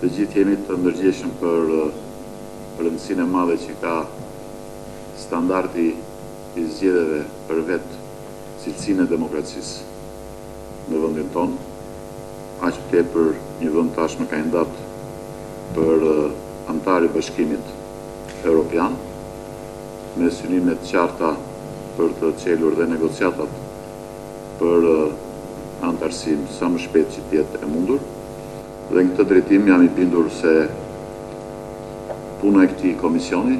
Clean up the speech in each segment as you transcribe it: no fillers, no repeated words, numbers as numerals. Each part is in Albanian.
Të gjithë jemi të ndërgjegjshëm për rëndësinë e madhe që ka standardi i zgjedhjeve për vetë cilësinë e demokracisë në vendin tonë, aq më tepër një vend tashmë kandidat për antar i Bashkimit Evropian, me synime të qarta për të çelur dhe negociatat për antarësim sa më shpejt që t'jetë e mundur. Dhe në këtë drejtim jam i bindur se puna e këtij komisioni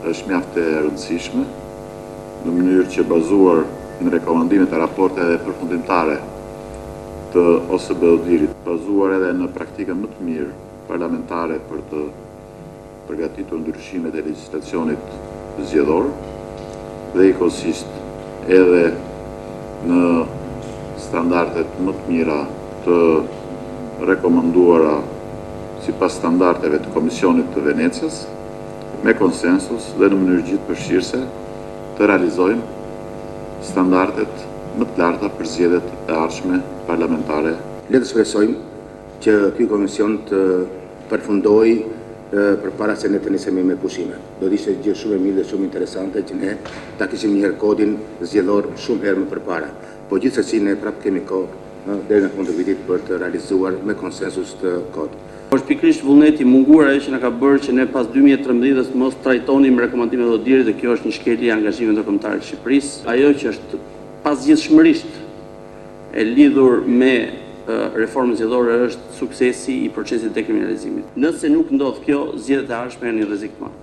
është mjaft e rëndësishme, në mënyrë që bazuar në rekomandimet e raporteve dhe përfundimtare të OSBE-ODIHR-it, bazuar edhe në praktikën më të mirë parlamentare për të përgatitur ndryshimet e legjislacionit zgjedhor dhe i kosisht edhe në standardet më të mira të rekomanduara sipas standardeve të Komisionit të Venecias, me konsensus dhe në mënyrë gjithëpërfshirëse të realizojmë standardet më të larta për zgjedhjet e ardhshme parlamentare. Le të shpresojmë që ky komision të përfundojë përpara se ne të nisemi me pushime. Do të ishte gjë shumë e mirë dhe shumë interesante që ne ta kishim një herë kodin zgjedhor shumë herë më përpara. Po gjithsesi ne prapë kemi kohë deri në fund të vitit për të realizuar me konsensus të kod. Është pikërisht vullneti munguar ajo që na ka bërë që ne pas 2013 të mos trajtonim rekomandimet e ODIHR-it, dhe kjo është një shkelje e angazhimit ndërkombëtar të Shqipërisë. Ajo që është pasgjithshmërisht e lidhur me reformën zgjedhore është suksesi i procesit të dekriminalizimit. Nëse nuk ndodh kjo, zgjedhjet e ardhshme janë një rrezik të madh.